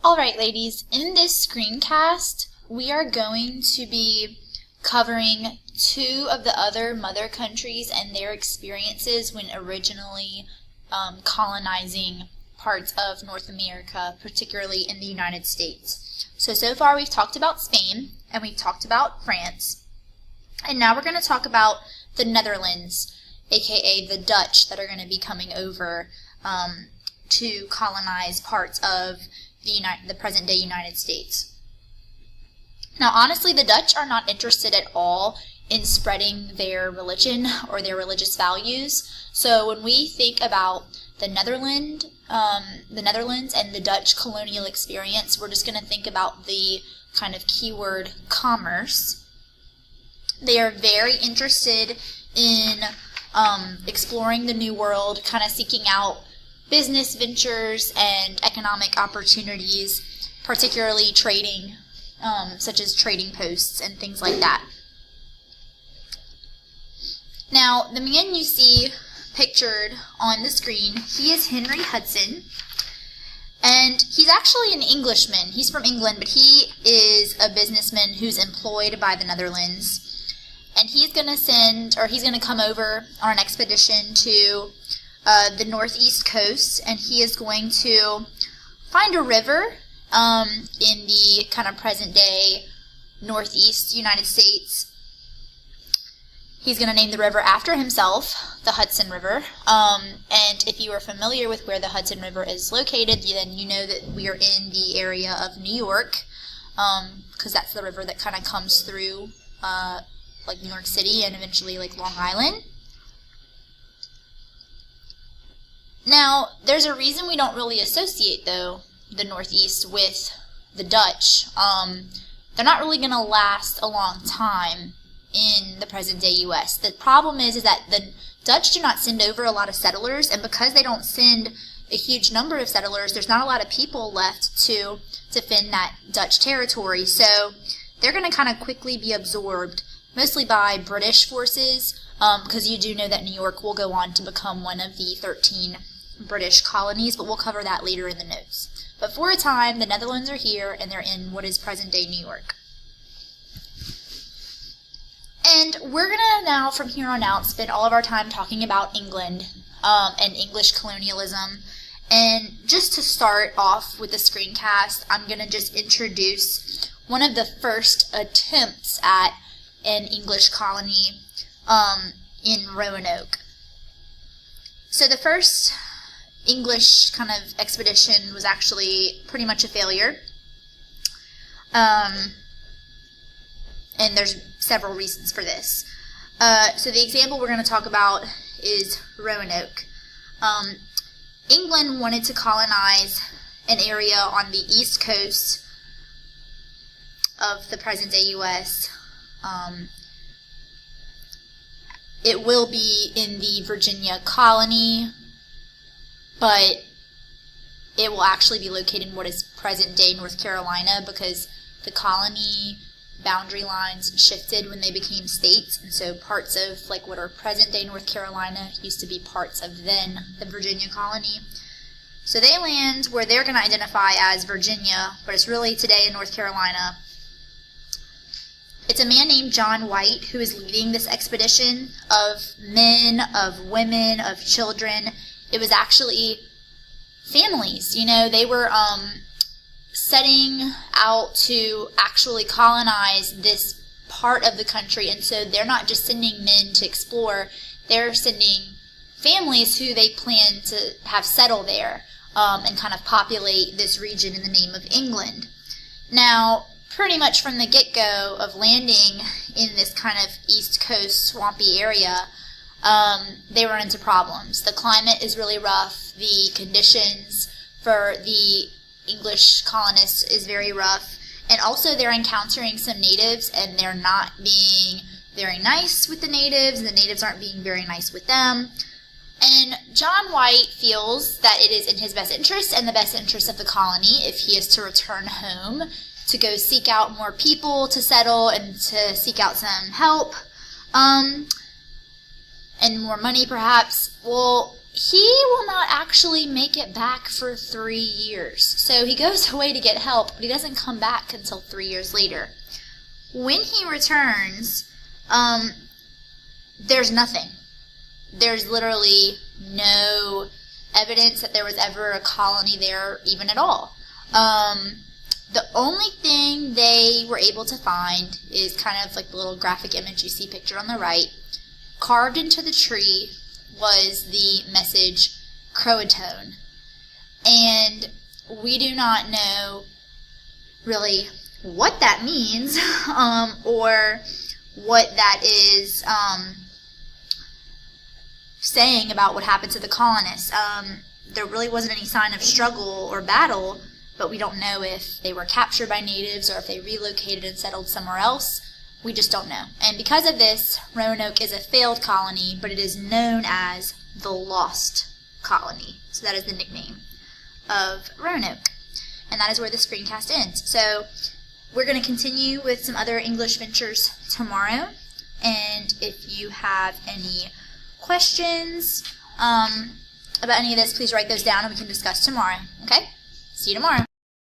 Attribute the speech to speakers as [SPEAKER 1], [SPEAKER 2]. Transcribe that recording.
[SPEAKER 1] Alright ladies, in this screencast, we are going to be covering two of the other mother countries and their experiences when originally colonizing parts of North America, particularly in the United States. So far we've talked about Spain, and we've talked about France, and now we're going to talk about the Netherlands, aka the Dutch, that are going to be coming over to colonize parts of the present-day United States. Now, honestly, the Dutch are not interested at all in spreading their religion or their religious values. So when we think about the Netherlands and the Dutch colonial experience, we're just going to think about the kind of keyword commerce. They are very interested in exploring the New World, kind of seeking out business ventures and economic opportunities, particularly trading, such as trading posts and things like that. Now, the man you see pictured on the screen, he is Henry Hudson, and he's actually an Englishman. He's from England, but he is a businessman who's employed by the Netherlands, and he's going to come over on an expedition to the northeast coast, and he is going to find a river in the kind of present-day northeast United States. He's going to name the river after himself, the Hudson River. And if you are familiar with where the Hudson River is located, then you know that we are in the area of New York, because that's the river that kind of comes through like New York City and eventually like Long Island. Now, there's a reason we don't really associate, though, the Northeast with the Dutch. They're not really going to last a long time in the present-day U.S. The problem is that the Dutch do not send over a lot of settlers, and because they don't send a huge number of settlers, there's not a lot of people left to defend that Dutch territory. So they're going to kind of quickly be absorbed, mostly by British forces, because you do know that New York will go on to become one of the 13 British colonies, but we'll cover that later in the notes. But for a time, the Netherlands are here, and they're in what is present-day New York. And we're going to now, from here on out, spend all of our time talking about England and English colonialism. And just to start off with the screencast, I'm going to just introduce one of the first attempts at an English colony in Roanoke. So the first English kind of expedition was actually pretty much a failure. And there's several reasons for this. So the example we're going to talk about is Roanoke. England wanted to colonize an area on the east coast of the present-day U.S. It will be in the Virginia colony, but it will actually be located in what is present-day North Carolina, because the colony boundary lines shifted when they became states, and so parts of like what are present-day North Carolina used to be parts of then the Virginia colony. So they land where they're going to identify as Virginia, but it's really today in North Carolina. It's a man named John White who is leading this expedition of men, of women, of children. It was actually families, they were setting out to actually colonize this part of the country, and so they're not just sending men to explore, they're sending families who they plan to have settle there and kind of populate this region in the name of England. Now, pretty much from the get-go of landing in this kind of East Coast swampy area, they run into problems. The climate is really rough. The conditions for the English colonists is very rough. And also they're encountering some natives, and they're not being very nice with the natives, and the natives aren't being very nice with them. And John White feels that it is in his best interest and the best interest of the colony, if he is to return home, to go seek out more people to settle and to seek out some help. And more money, perhaps. Well, he will not actually make it back for 3 years. So he goes away to get help, but he doesn't come back until 3 years later. When he returns, there's nothing. There's literally no evidence that there was ever a colony there even at all. The only thing they were able to find is kind of like the little graphic image you see pictured on the right. Carved into the tree was the message Croatoan. And we do not know really what that means or what that is saying about what happened to the colonists. There really wasn't any sign of struggle or battle, but we don't know if they were captured by natives or if they relocated and settled somewhere else. We just don't know. And because of this, Roanoke is a failed colony, but it is known as the Lost Colony. So that is the nickname of Roanoke. And that is where the screencast ends. So we're going to continue with some other English ventures tomorrow. And if you have any questions about any of this, please write those down and we can discuss tomorrow. Okay? See you tomorrow.